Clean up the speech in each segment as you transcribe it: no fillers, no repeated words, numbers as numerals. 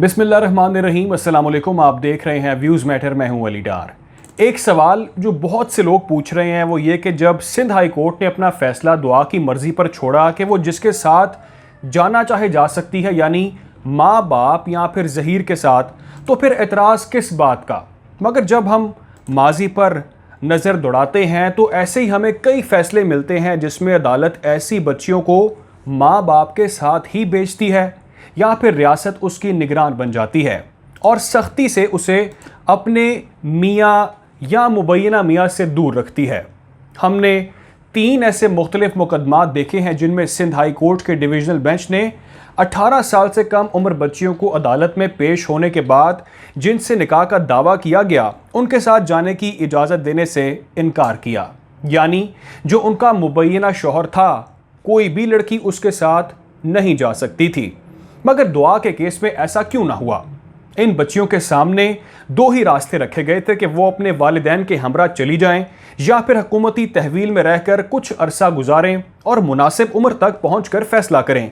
बिस्मिल्लाहिर्रहमानिर्रहीम, अस्सलाम वालेकुम। आप देख रहे हैं व्यूज़ मैटर। मैं हूं अली डार। एक सवाल जो बहुत से लोग पूछ रहे हैं वो ये कि जब सिंध हाई कोर्ट ने अपना फैसला दुआ की मर्ज़ी पर छोड़ा कि वो जिसके साथ जाना चाहे जा सकती है, यानी माँ बाप या फिर ज़हीर के साथ, तो फिर एतराज़ किस बात का। मगर जब हम माजी पर नज़र दौड़ाते हैं तो ऐसे ही हमें कई फ़ैसले मिलते हैं जिसमें अदालत ऐसी बच्चियों को माँ बाप के साथ ही भेजती है या फिर रियासत उसकी निगरान बन जाती है और सख्ती से उसे अपने मियाँ या मुबैना मियाँ से दूर रखती है। हमने 3 ऐसे मुख्तलिफ मुकदमात देखे हैं जिनमें सिंध हाई कोर्ट के डिविजनल बेंच ने 18 साल से कम उम्र बच्चियों को अदालत में पेश होने के बाद जिनसे निकाह का दावा किया गया उनके साथ जाने की इजाज़त देने से इनकार किया। यानी जो उनका मुबैना शौहर था, कोई भी लड़की उसके साथ नहीं जा सकती थी। मगर दुआ के केस में ऐसा क्यों ना हुआ। इन बच्चियों के सामने 2 ही रास्ते रखे गए थे कि वो अपने वालिदैन के हमरा चली जाएं या फिर हुकूमती तहवील में रहकर कुछ अरसा गुजारें और मुनासिब उम्र तक पहुंचकर फैसला करें।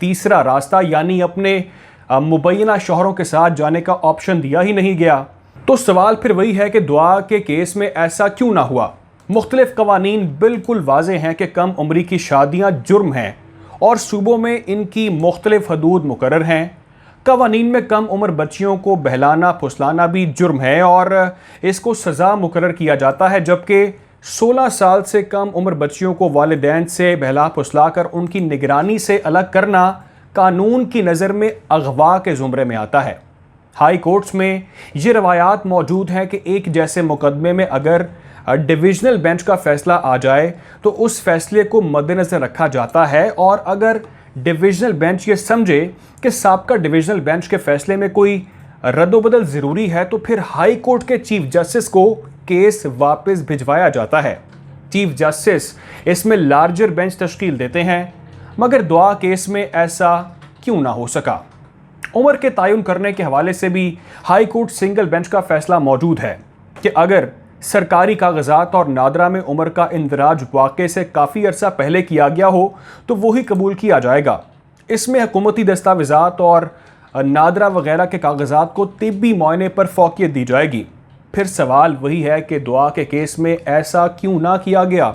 तीसरा रास्ता यानी अपने मुबैना शौहरों के साथ जाने का ऑप्शन दिया ही नहीं गया। तो सवाल फिर वही है कि दुआ के केस में ऐसा क्यों ना हुआ। मुख्तलिफ कवानीन बिल्कुल वाज़ेह हैं कि कम उम्री की शादियाँ जुर्म हैं और सूबों में इनकी मुख्तलिफ हदूद मुकर्रर हैं। कवानीन में कम उम्र बच्चियों को बहलाना फुसलाना भी जुर्म है और इसको सज़ा मुकर्रर किया जाता है, जबकि 16 साल से कम उम्र बच्चियों को वालिदैन से बहला फुसला कर उनकी निगरानी से अलग करना कानून की नज़र में अगवा के ज़ुमरे में आता है। हाई कोर्ट्स में ये रवायात मौजूद हैं कि एक जैसे मुकदमे में अगर डिविजनल बेंच का फ़ैसला आ जाए तो उस फैसले को मद्देनज़र रखा जाता है, और अगर डिविजनल बेंच ये समझे कि साबका डिविजनल बेंच के फ़ैसले में कोई रद्दोबदल ज़रूरी है तो फिर हाई कोर्ट के चीफ जस्टिस को केस वापस भिजवाया जाता है। चीफ जस्टिस इसमें लार्जर बेंच तश्कील देते हैं, मगर दुआ केस में ऐसा क्यों ना हो सका। उम्र के तयन करने के हवाले से भी हाई कोर्ट सिंगल बेंच का फ़ैसला मौजूद है कि अगर सरकारी कागजात और नादरा में उम्र का इंदराज वाक़े से काफ़ी अरसा पहले किया गया हो तो वही कबूल किया जाएगा। इसमें हुकूमती दस्तावेज़ात और नादरा वगैरह के कागजात को तिब्बी मुआयने पर फ़ौक़ियत दी जाएगी। फिर सवाल वही है कि दुआ के केस में ऐसा क्यों ना किया गया।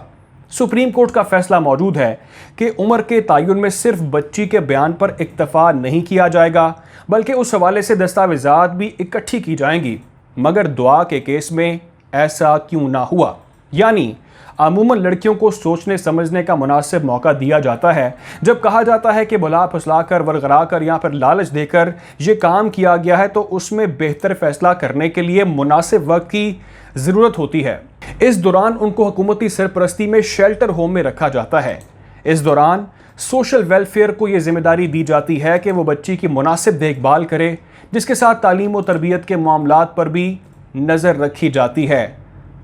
सुप्रीम कोर्ट का फ़ैसला मौजूद है कि उम्र के तयन में सिर्फ बच्ची के बयान पर इक्तफ़ा नहीं किया जाएगा, बल्कि उस हवाले से दस्तावेज़ात भी इकट्ठी की जाएंगी। मगर दुआ के केस में ऐसा क्यों ना हुआ। यानी अमूमन लड़कियों को सोचने समझने का मुनासिब मौका दिया जाता है जब कहा जाता है कि बुला फुसला कर, वरगरा कर या फिर लालच देकर ये काम किया गया है तो उसमें बेहतर फैसला करने के लिए मुनासिब वक्त की ज़रूरत होती है। इस दौरान उनको हुकूमती सरपरस्ती में शेल्टर होम में रखा जाता है। इस दौरान सोशल वेलफेयर को ये जिम्मेदारी दी जाती है कि वो बच्ची की मुनासिब देखभाल करे, जिसके साथ तालीम और तरबियत के मामलात पर भी नज़र रखी जाती है।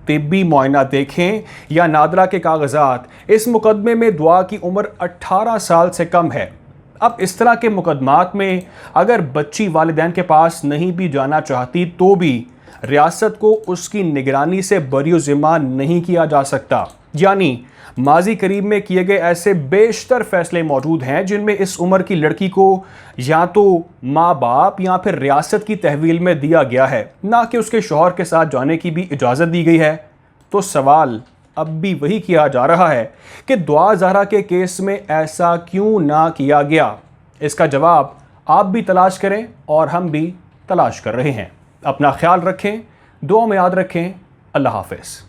तिब्बी मुआयना देखें या नादरा के कागजात, इस मुकदमे में दुआ की उम्र 18 साल से कम है। अब इस तरह के मुकदमात में अगर बच्ची वालिदैन के पास नहीं भी जाना चाहती तो भी रियासत को उसकी निगरानी से बरी ज़िम्मा नहीं किया जा सकता। यानी माजी करीब में किए गए ऐसे बेशतर फैसले मौजूद हैं जिनमें इस उम्र की लड़की को या तो माँ बाप या फिर रियासत की तहवील में दिया गया है, ना कि उसके शौहर के साथ जाने की भी इजाज़त दी गई है। तो सवाल अब भी वही किया जा रहा है कि दुआ ज़हरा के केस में ऐसा क्यों ना किया गया। इसका जवाब आप भी तलाश करें और हम भी तलाश कर रहे हैं। अपना ख्याल रखें, दुआ में याद रखें। अल्लाह हाफ़िज़।